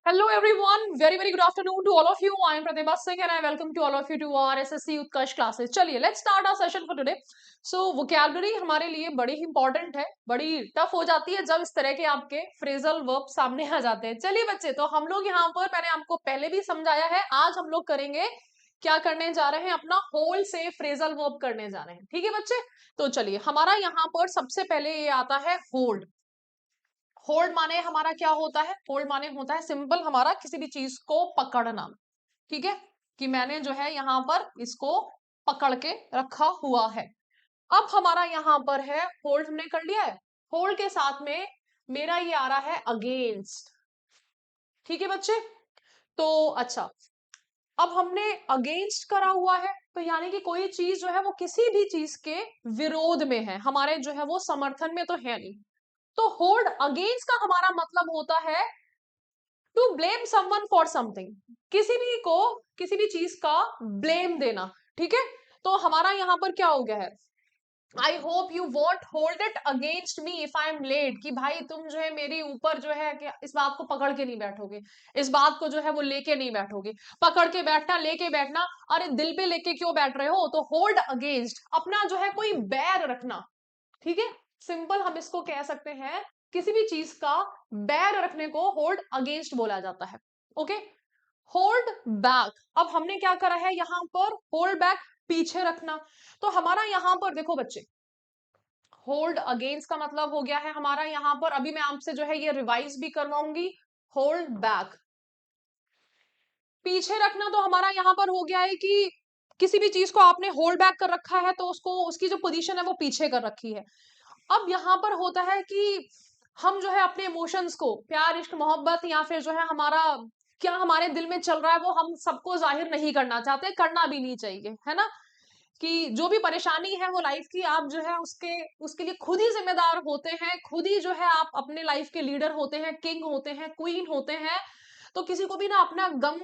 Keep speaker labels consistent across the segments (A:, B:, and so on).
A: Hello everyone, very good afternoon to all of you. I am Pratibha Singh and I welcome to all of you to our SSC Utkarsh classes. चलिए let's start our session for today. So vocabulary हमारे लिए बड़ी ही important है, बड़ी tough हो जाती है जब इस तरह के आपके phrasal verb सामने आ जाते हैं. चलिए बच्चे, तो हम लोग यहाँ पर मैंने आपको पहले भी समझाया है, आज हम लोग करेंगे क्या करने जा रहे हैं, अपना होल से फ्रेजल वर्ब करने जा रहे हैं. ठीक है बच्चे, तो चलिए हमारा यहाँ पर सबसे पहले ये आता है होल्ड. होल्ड माने हमारा क्या होता है? होल्ड माने होता है सिंपल हमारा किसी भी चीज को पकड़ना. ठीक है, कि मैंने जो है यहाँ पर इसको पकड़ के रखा हुआ है. अब हमारा यहाँ पर है होल्ड, हमने कर लिया है. होल्ड के साथ में मेरा ये आ रहा है अगेंस्ट. ठीक है बच्चे, तो अच्छा, अब हमने अगेंस्ट करा हुआ है, तो यानी कि कोई चीज जो है वो किसी भी चीज के विरोध में है, हमारे जो है वो समर्थन में तो है नहीं. तो होल्ड अगेंस्ट का हमारा मतलब होता है to blame someone for something, किसी भी चीज का ब्लेम देना. ठीक है, तो हमारा यहाँ पर क्या हो गया है, I hope you won't hold it against me if I am late, कि भाई तुम जो है मेरे ऊपर जो है कि इस बात को पकड़ के नहीं बैठोगे, इस बात को जो है वो लेके नहीं बैठोगे. पकड़ के बैठना, लेके बैठना, अरे दिल पे लेके क्यों बैठ रहे हो? तो होल्ड अगेंस्ट, अपना जो है कोई बैर रखना. ठीक है, सिंपल हम इसको कह सकते हैं, किसी भी चीज का बैर रखने को होल्ड अगेंस्ट बोला जाता है. ओके, होल्ड बैक, अब हमने क्या करा है यहाँ पर, होल्ड बैक पीछे रखना. तो हमारा यहाँ पर देखो बच्चे, होल्ड अगेंस्ट का मतलब हो गया है हमारा यहाँ पर, अभी मैं आपसे जो है ये रिवाइज भी करवाऊंगी. होल्ड बैक पीछे रखना, तो हमारा यहाँ पर हो गया है कि किसी भी चीज को आपने होल्ड बैक कर रखा है, तो उसको उसकी जो पोजीशन है वो पीछे कर रखी है. अब यहाँ पर होता है कि हम जो है अपने इमोशंस को, प्यार इश्क मोहब्बत या फिर जो है हमारा क्या हमारे दिल में चल रहा है, वो हम सबको जाहिर नहीं करना चाहते, करना भी नहीं चाहिए, है ना. कि जो भी परेशानी है वो लाइफ की, आप जो है उसके उसके लिए खुद ही जिम्मेदार होते हैं, खुद ही जो है आप अपने लाइफ के लीडर होते हैं, किंग होते हैं, क्वीन होते हैं. तो किसी को भी ना अपना गम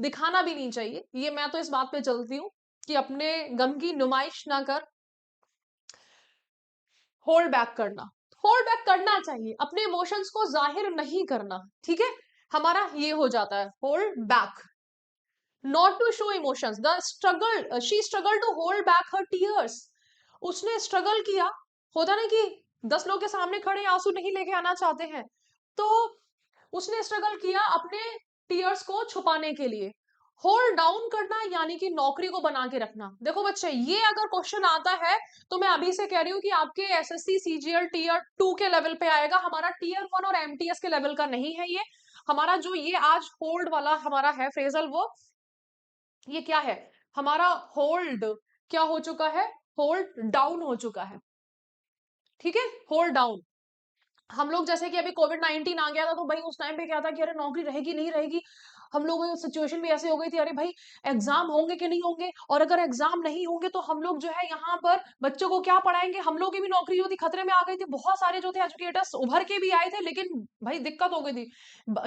A: दिखाना भी नहीं चाहिए. ये मैं तो इस बात पे चलती हूँ कि अपने गम की नुमाइश ना कर, होल्ड बैक करना, होल्ड बैक करना चाहिए, अपने इमोशंस को जाहिर नहीं करना. ठीक है, हमारा ये हो जाता है hold back, not to show emotions. The struggle, she struggle to hold back her tears. उसने स्ट्रगल किया, होता ना कि 10 लोग के सामने खड़े आंसू नहीं लेके आना चाहते हैं, तो उसने स्ट्रगल किया अपने टीयर्स को छुपाने के लिए. होल्ड डाउन करना यानी कि नौकरी को बना के रखना. देखो बच्चे, ये अगर क्वेश्चन आता है तो मैं अभी से कह रही हूँ कि आपके एसएससी सीजीएल टीयर 2 के लेवल पे आएगा, हमारा टीयर 1 और एमटीएस के लेवल का नहीं है. ये हमारा जो ये आज होल्ड वाला हमारा है फ्रेजल, वो ये क्या है हमारा, होल्ड क्या हो चुका है, होल्ड डाउन हो चुका है. ठीक है, होल्ड डाउन. हम लोग जैसे कि अभी कोविड-19 आ गया था, तो भाई उस टाइम पे क्या था कि अरे नौकरी रहेगी नहीं रहेगी, हम लोगों की सिचुएशन भी ऐसी हो गई थी, अरे भाई एग्जाम होंगे कि नहीं होंगे, और अगर एग्जाम नहीं होंगे तो हम लोग जो है यहाँ पर बच्चों को क्या पढ़ाएंगे, हम लोग की भी नौकरी जो थी खतरे में आ गई थी. बहुत सारे जो थे एजुकेटर्स उभर के भी आए थे, लेकिन भाई दिक्कत हो गई थी.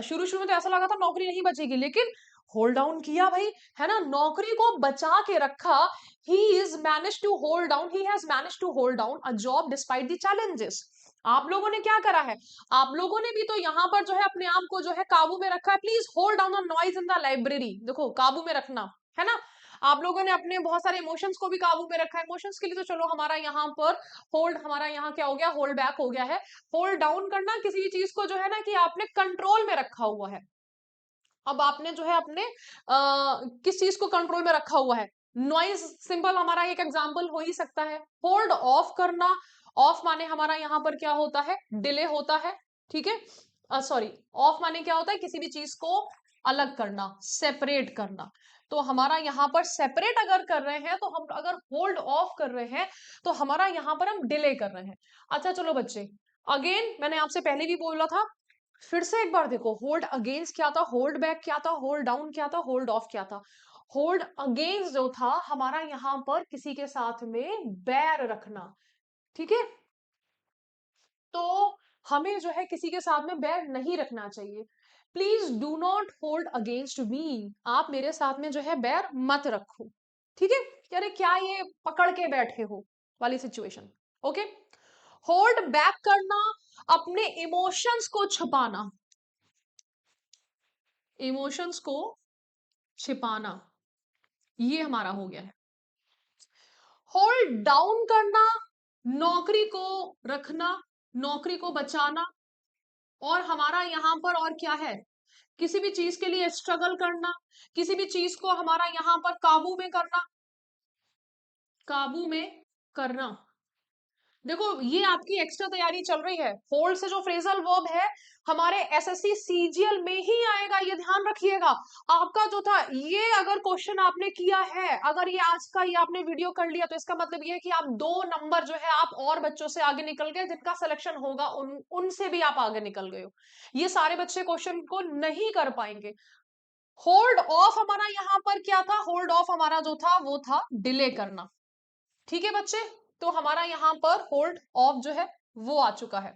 A: शुरू शुरू में तो ऐसा लगा था नौकरी नहीं बचेगी, लेकिन होल्ड डाउन किया भाई, है ना, नौकरी को बचा के रखा. He is manage to hold down, he has manage to hold down a job despite the challenges. आप लोगों ने क्या करा है, आप लोगों ने भी तो यहाँ पर जो है अपने आप को जो है काबू में रखा है. Please hold down the noise in the library, देखो काबू में रखना, है ना. आप लोगों ने अपने बहुत सारे इमोशंस को भी काबू में रखा है. इमोशंस के लिए तो चलो हमारा यहाँ पर होल्ड, हमारा यहाँ क्या हो गया, होल्ड बैक हो गया है. होल्ड डाउन करना, किसी भी चीज को जो है ना कि आपने कंट्रोल में रखा हुआ है. अब आपने जो है अपने किस चीज को कंट्रोल में रखा हुआ है, नॉइज, सिंपल हमारा एक एग्जांपल हो ही सकता है. होल्ड ऑफ करना, ऑफ माने हमारा यहाँ पर क्या होता है, डिले होता है. ठीक है, सॉरी, ऑफ माने क्या होता है, किसी भी चीज को अलग करना, सेपरेट करना. तो हमारा यहाँ पर सेपरेट अगर कर रहे हैं, तो हम अगर होल्ड ऑफ कर रहे हैं तो हमारा यहाँ पर हम डिले कर रहे हैं. अच्छा चलो बच्चे, अगेन मैंने आपसे पहले भी बोला था, फिर से एक बार देखो, होल्ड अगेंस्ट क्या था, होल्ड बैक क्या था, होल्ड डाउन क्या था, होल्ड ऑफ क्या था. होल्ड अगेंस्ट जो था हमारा यहाँ पर किसी के साथ में बैर रखना. ठीक है, तो हमें जो है किसी के साथ में बैर नहीं रखना चाहिए. Please do not hold against me, आप मेरे साथ में जो है बैर मत रखो. ठीक है, अरे क्या ये पकड़ के बैठे हो वाली सिचुएशन. ओके, होल्ड बैक करना, अपने इमोशंस को छुपाना. इमोशंस को छिपाना, ये हमारा हो गया है। होल्ड डाउन करना, नौकरी को रखना, नौकरी को बचाना, और हमारा यहां पर और क्या है, किसी भी चीज के लिए स्ट्रगल करना, किसी भी चीज को हमारा यहां पर काबू में करना, काबू में करना। देखो ये आपकी एक्स्ट्रा तैयारी चल रही है। होल्ड से जो फ्रेजल वर्ब है हमारे एसएससी सीजीएल में ही आएगा, ये ध्यान रखिएगा। आपका जो था ये अगर क्वेश्चन आपने किया है, अगर ये आज का ये आपने वीडियो कर लिया, तो इसका मतलब ये है कि आप 2 नंबर जो है आप और बच्चों से आगे निकल गए, जिनका सिलेक्शन होगा उनसे भी आप आगे निकल गए हो। ये सारे बच्चे क्वेश्चन को नहीं कर पाएंगे। होल्ड ऑफ हमारा यहाँ पर क्या था, होल्ड ऑफ हमारा जो था वो था डिले करना। ठीक है बच्चे, तो हमारा यहां पर होल्ड ऑफ जो है वो आ चुका है।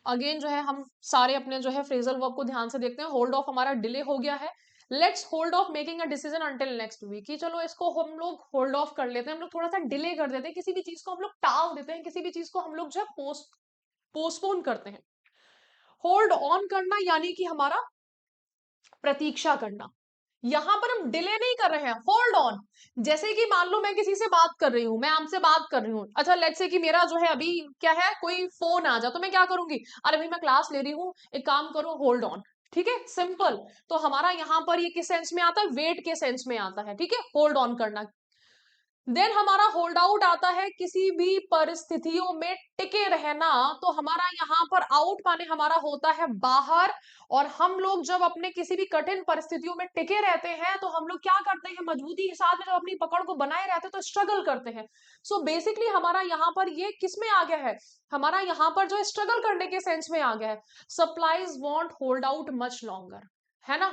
A: अगेन जो है हम सारे अपने जो है फ्रेजल वर्ब को ध्यान से देखते हैं। होल्ड ऑफ हमारा डिले हो गया है। Let's hold off making a decision until next week, कि चलो इसको हम लोग होल्ड ऑफ कर लेते हैं, हम लोग थोड़ा सा डिले कर देते हैं, किसी भी चीज को हम लोग टाल देते हैं, किसी भी चीज को हम लोग जो है पोस्टपोन करते हैं। होल्ड ऑन करना यानी कि हमारा प्रतीक्षा करना। यहां पर हम डिले नहीं कर रहे हैं, होल्ड ऑन। जैसे कि मान लो मैं किसी से बात कर रही हूँ, मैं आपसे बात कर रही हूँ, अच्छा लेट्स से कि मेरा जो है अभी क्या है, कोई फोन आ जा, तो मैं क्या करूंगी, अरे भाई मैं क्लास ले रही हूँ, एक काम करो होल्ड ऑन। ठीक है, सिंपल। तो हमारा यहां पर ये किस सेंस में आता है, वेट के सेंस में आता है। ठीक है, होल्ड ऑन करना। देन हमारा होल्ड आउट आता है, किसी भी परिस्थितियों में टिके रहना। तो हमारा यहाँ पर आउट माने हमारा होता है बाहर, और हम लोग जब अपने किसी भी कठिन परिस्थितियों में टिके रहते हैं तो हम लोग क्या करते हैं, मजबूती के साथ में जब अपनी पकड़ को बनाए रहते हैं तो स्ट्रगल करते हैं। सो बेसिकली हमारा यहाँ पर ये किस में आ गया है, हमारा यहाँ पर जो स्ट्रगल करने के सेंस में आ गया है। Supplies want hold out much longer, है ना।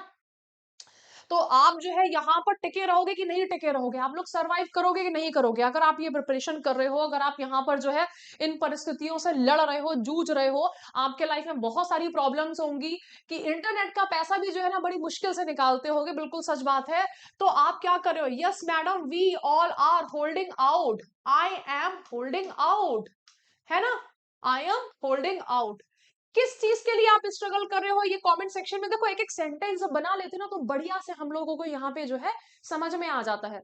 A: तो आप जो है यहाँ पर टिके रहोगे कि नहीं टिके रहोगे, आप लोग सरवाइव करोगे कि नहीं करोगे, अगर आप ये प्रिपरेशन कर रहे हो, अगर आप यहाँ पर जो है इन परिस्थितियों से लड़ रहे हो, जूझ रहे हो। आपके लाइफ में बहुत सारी प्रॉब्लम्स होंगी कि इंटरनेट का पैसा भी जो है ना बड़ी मुश्किल से निकालते होगे, बिल्कुल सच बात है। तो आप क्या कर रहे हो, yes madam we all are holding out, I am holding out, है ना, आई एम होल्डिंग आउट। किस चीज के लिए आप स्ट्रगल कर रहे हो, ये कमेंट सेक्शन में देखो, एक एक सेंटेंस बना लेते ना तो बढ़िया से हम लोगों को यहाँ पे जो है समझ में आ जाता है।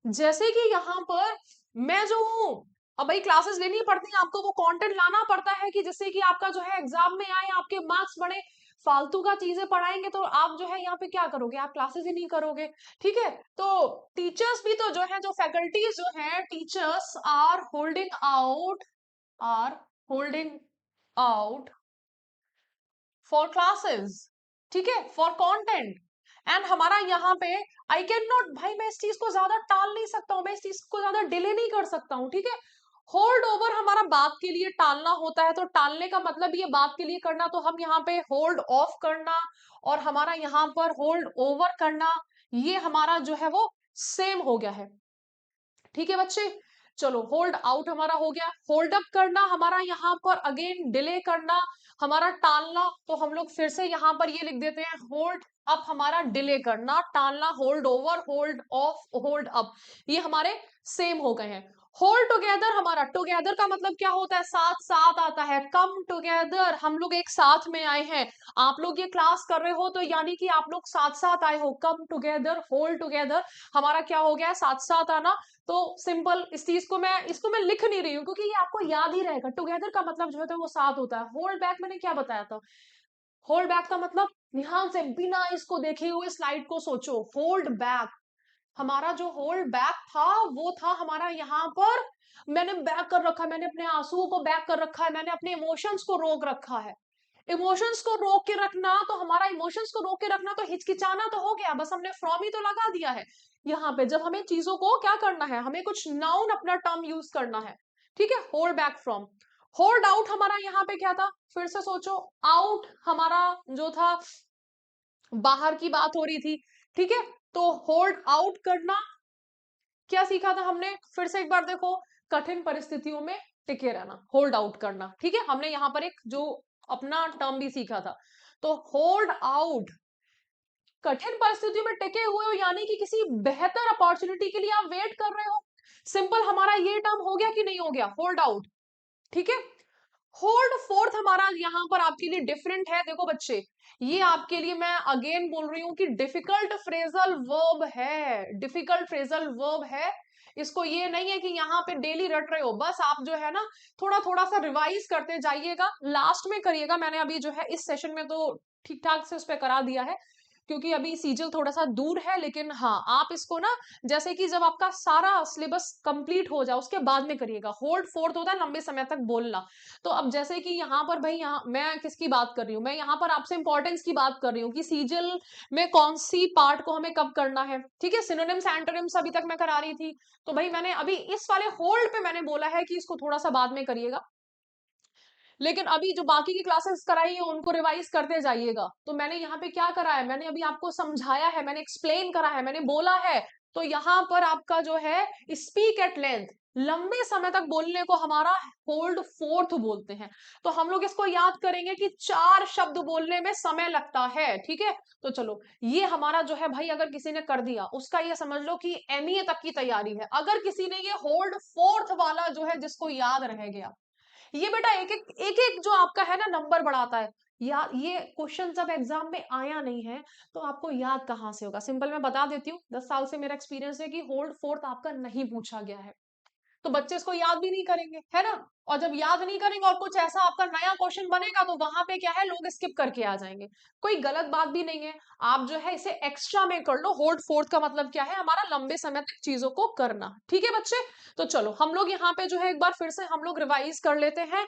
A: जैसे कि यहाँ पर मैं जो हूँ, अब भाई क्लासेस लेनी पड़ती है, आपको वो कंटेंट लाना पड़ता है कि जिससे कि आपका जो है एग्जाम में आए, आपके मार्क्स बढ़े। फालतू का चीजें पढ़ाएंगे तो आप जो है यहाँ पे क्या करोगे, आप क्लासेस ही नहीं करोगे। ठीक है, तो टीचर्स भी तो जो है, जो फैकल्टीज जो है, teachers are holding out for classes, ठीक है, फॉर कंटेंट। एंड हमारा यहाँ पे आई कैन नॉट, भाई मैं इस चीज को ज्यादा टाल नहीं सकता हूँ, मैं इस चीज को ज्यादा डिले नहीं कर सकता हूँ। ठीक है, होल्ड ओवर हमारा बात के लिए टालना होता है, तो टालने का मतलब ये बात के लिए करना, तो हम यहाँ पे होल्ड ऑफ करना और हमारा यहाँ पर होल्ड ओवर करना, ये हमारा जो है वो सेम हो गया है। ठीक है बच्चे, चलो होल्ड आउट हमारा हो गया। होल्ड अप करना हमारा यहाँ पर अगेन डिले करना, हमारा टालना, तो हम लोग फिर से यहाँ पर ये लिख देते हैं, होल्ड अप हमारा डिले करना, टालना hold over, hold of hold up, ये हमारे सेम हो गए हैं। होल्ड टुगेदर हमारा, टुगेदर का मतलब क्या होता है, साथ साथ आता है, कम टुगेदर, हम लोग एक साथ में आए हैं। आप लोग ये क्लास कर रहे हो तो यानी कि आप लोग साथ साथ आए हो, कम टुगेदर, होल्ड टुगेदर हमारा क्या हो गया, साथ साथ आना। तो सिंपल, इस चीज को मैं, इसको मैं लिख नहीं रही हूँ क्योंकि ये आपको याद ही रहेगा। टुगेदर का मतलब जो है वो साथ होता है। होल्ड बैक मैंने क्या बताया था, होल्ड बैक का मतलब, ध्यान से बिना इसको देखे हुए स्लाइड को सोचो। होल्ड बैक, हमारा जो होल्ड बैक था वो था हमारा यहाँ पर, मैंने बैक कर रखा है, मैंने अपने आंसुओं को बैक कर रखा है, मैंने अपने इमोशंस को रोक रखा है। इमोशंस को रोक के रखना, तो हमारा इमोशंस को रोक के रखना तो हिचकिचाना तो हो गया, बस हमने फ्रॉम ही तो लगा दिया है। यहाँ पे जब हमें चीजों को क्या करना है, हमें कुछ नाउन अपना टर्म यूज करना है। ठीक है, hold back from. Hold out हमारा यहाँ पे क्या था, फिर से सोचो। आउट हमारा जो था, बाहर की बात हो रही थी। ठीक है, तो होल्ड आउट करना, क्या सीखा था हमने, फिर से एक बार देखो, कठिन परिस्थितियों में टिके रहना, होल्ड आउट करना। ठीक है, हमने यहाँ पर एक जो अपना टर्म भी सीखा था। तो होल्ड आउट, कठिन परिस्थितियों में टिके हुए हो यानी कि किसी बेहतर अपॉर्चुनिटी के लिए आप वेट कर रहे हो। सिंपल, हमारा ये टर्म हो गया कि नहीं हो गया, होल्ड आउट। ठीक है, होल्ड फोर्थ हमारा यहाँ पर आपके लिए डिफरेंट है। देखो बच्चे, ये आपके लिए मैं अगेन बोल रही हूँ कि डिफिकल्ट फ्रेजल वर्ब है, डिफिकल्ट फ्रेजल वर्ब है। इसको ये नहीं है कि यहाँ पे डेली रट रहे हो, बस आप जो है ना थोड़ा थोड़ा सा रिवाइज करते जाइएगा, लास्ट में करिएगा। मैंने अभी जो है इस सेशन में तो ठीक ठाक से उस पर करा दिया है, क्योंकि अभी सीजल थोड़ा सा दूर है। लेकिन हाँ, आप इसको ना जैसे कि जब आपका सारा सिलेबस कंप्लीट हो जाए उसके बाद में करिएगा। होल्ड फोर्थ होता है लंबे समय तक बोलना। तो अब जैसे कि यहाँ पर भाई, यहाँ मैं किसकी बात कर रही हूँ, मैं यहाँ पर आपसे इंपॉर्टेंस की बात कर रही हूँ कि सीजल में कौन सी पार्ट को हमें कब करना है। ठीक है, सिनोनिम्स एंटोनिम्स अभी तक मैं करा रही थी, तो भाई मैंने अभी इस वाले होल्ड पे मैंने बोला है कि इसको थोड़ा सा बाद में करिएगा। लेकिन अभी जो बाकी की क्लासेस कराई है उनको रिवाइज करते जाइएगा। तो मैंने यहाँ पे क्या करा है, मैंने अभी आपको समझाया है, मैंने एक्सप्लेन करा है, मैंने बोला है। तो यहाँ पर आपका जो है स्पीक एट लेंथ, लंबे समय तक बोलने को हमारा होल्ड फोर्थ बोलते हैं। तो हम लोग इसको याद करेंगे कि 4 शब्द बोलने में समय लगता है। ठीक है, तो चलो ये हमारा जो है भाई, अगर किसी ने कर दिया उसका ये समझ लो कि एमईए तक की तैयारी है। अगर किसी ने ये होल्ड फोर्थ वाला जो है जिसको याद रह गया, ये बेटा एक एक जो आपका है ना नंबर बढ़ाता है। या ये क्वेश्चन जब एग्जाम में आया नहीं है तो आपको याद कहाँ से होगा। सिंपल मैं बता देती हूँ, 10 साल से मेरा एक्सपीरियंस है कि होल्ड फोर्थ आपका नहीं पूछा गया है, तो बच्चे इसको याद भी नहीं करेंगे, है ना। और जब याद नहीं करेंगे और कुछ ऐसा आपका नया क्वेश्चन बनेगा तो वहां पे क्या है, लोग स्किप करके आ जाएंगे। कोई गलत बात भी नहीं है, आप जो है इसे एक्स्ट्रा में कर लो। होल्ड फोर्थ का मतलब क्या है, हमारा लंबे समय तक चीजों को करना। ठीक है बच्चे, तो चलो हम लोग यहाँ पे जो है एक बार फिर से हम लोग रिवाइज कर लेते हैं।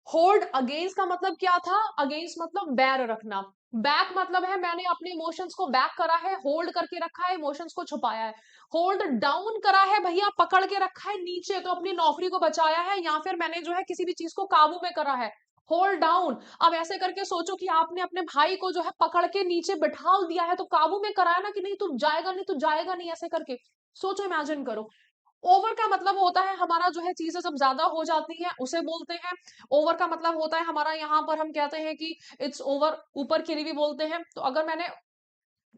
A: होल्ड अगेंस्ट का मतलब क्या था, अगेंस्ट मतलब बैर रखना। बैक मतलब है मैंने अपने इमोशंस को बैक करा है, होल्ड करके रखा है, इमोशंस को छुपाया है। होल्ड डाउन करा है भैया, पकड़ के रखा है नीचे, तो अपनी नौकरी को बचाया है, या फिर मैंने जो है किसी भी चीज को काबू में करा है। होल्ड डाउन, अब ऐसे करके सोचो कि आपने अपने भाई को जो है पकड़ के नीचे बिठा दिया है, तो काबू में कराया ना कि नहीं तू जाएगा नहीं, तू जाएगा नहीं, ऐसे करके सोचो, इमेजिन करो। ओवर का मतलब होता है हमारा जो है चीजें जब ज्यादा हो जाती हैं उसे बोलते हैं। ओवर का मतलब होता है हमारा, यहाँ पर हम कहते हैं कि इट्स ओवर, ऊपर के लिए भी बोलते हैं। तो अगर मैंने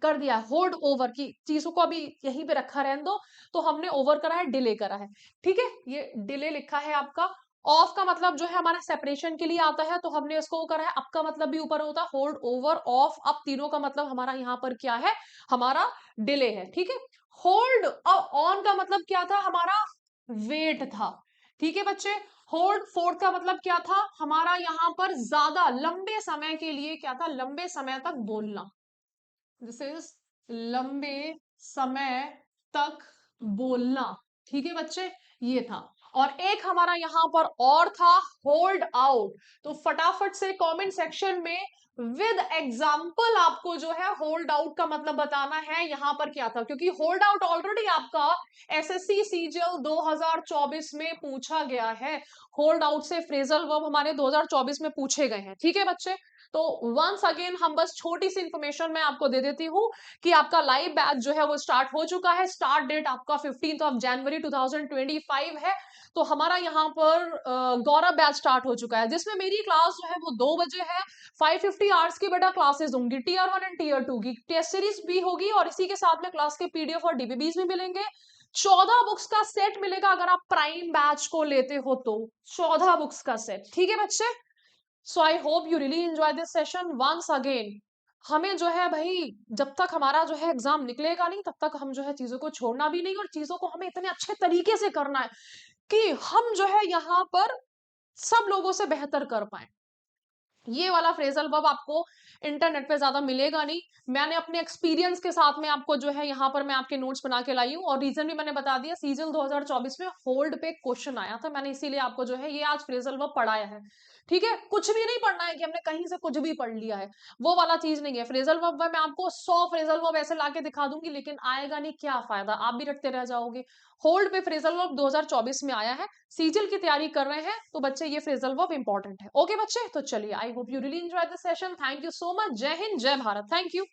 A: कर दिया होल्ड ओवर की चीजों को अभी यहीं पे रखा रहने दो, तो हमने ओवर करा है, डिले करा है। ठीक है, ये डिले लिखा है आपका। ऑफ का मतलब जो है हमारा सेपरेशन के लिए आता है, तो हमने इसको करा है। अप का मतलब भी ऊपर होता है, होल्ड ओवर ऑफ अप तीनों का मतलब हमारा यहाँ पर क्या है, हमारा डिले है। ठीक है, होल्ड ऑन का मतलब क्या था, हमारा वेट था। ठीक है बच्चे, होल्ड फोर्थ का मतलब क्या था, हमारा यहाँ पर ज्यादा लंबे समय के लिए क्या था, लंबे समय तक बोलना। दिस इज लंबे समय तक बोलना। ठीक है बच्चे, ये था। और एक हमारा यहाँ पर और था, होल्ड आउट। तो फटाफट से कमेंट सेक्शन में विद एग्जाम्पल आपको जो है होल्ड आउट का मतलब बताना है यहाँ पर क्या था, क्योंकि होल्ड आउट ऑलरेडी आपका एसएससी सीजीएल 2024 में पूछा गया है। होल्ड आउट से फ्रेजल वर्ब हमारे 2024 में पूछे गए हैं। ठीक है बच्चे, तो वंस अगेन हम बस छोटी सी इंफॉर्मेशन मैं आपको दे देती हूँ कि आपका लाइव बैच जो है वो स्टार्ट हो चुका है। स्टार्ट डेट आपका 15 जनवरी 2025 है। तो हमारा यहाँ पर गौरव बैच स्टार्ट हो चुका है, जिसमें मेरी क्लास जो है वो 2 बजे है। 550 आवर्स की बेटा क्लासेस होंगी, टीयर 1 एंड टीयर 2 की टेस्ट सीरीज भी होगी, और इसी के साथ में क्लास के पीडीएफ और डीबीबीज भी मिलेंगे। 14 बुक्स का सेट मिलेगा अगर आप प्राइम बैच को लेते हो तो, 14 बुक्स का सेट। ठीक है बच्चे, so I hope you really enjoy this session once again. हमें जो है भाई, जब तक हमारा जो है एग्जाम निकलेगा नहीं तब तक हम जो है चीजों को छोड़ना भी नहीं, और चीजों को हमें इतने अच्छे तरीके से करना है कि हम जो है यहाँ पर सब लोगों से बेहतर कर पाए। ये वाला फ्रेजल वर्ब आपको इंटरनेट पे ज्यादा मिलेगा नहीं। मैंने अपने एक्सपीरियंस के साथ में आपको जो है यहाँ पर मैं आपके नोट्स बना के लाई हूँ, और रीजन भी मैंने बता दिया, सीजन 2024 में होल्ड पे क्वेश्चन आया था, मैंने इसीलिए आपको जो है ये आज फ्रेजल वर्ब पढ़ाया है। ठीक है, कुछ भी नहीं पढ़ना है कि हमने कहीं से कुछ भी पढ़ लिया है, वो वाला चीज नहीं है। फ्रेजल वर्ब में मैं आपको 100 फ्रेजल वर्ब ऐसे लाके दिखा दूंगी, लेकिन आएगा नहीं, क्या फायदा, आप भी रटते रह जाओगे। होल्ड पे फ्रेजल वर्ब 2024 में आया है, सीजल की तैयारी कर रहे हैं तो बच्चे ये फ्रेजल वर्ब इंपॉर्टेंट है। ओके बच्चे, तो चलिए, आई hope you really enjoy this session. Thank you so much. जय हिंद, जय भारत। Thank you.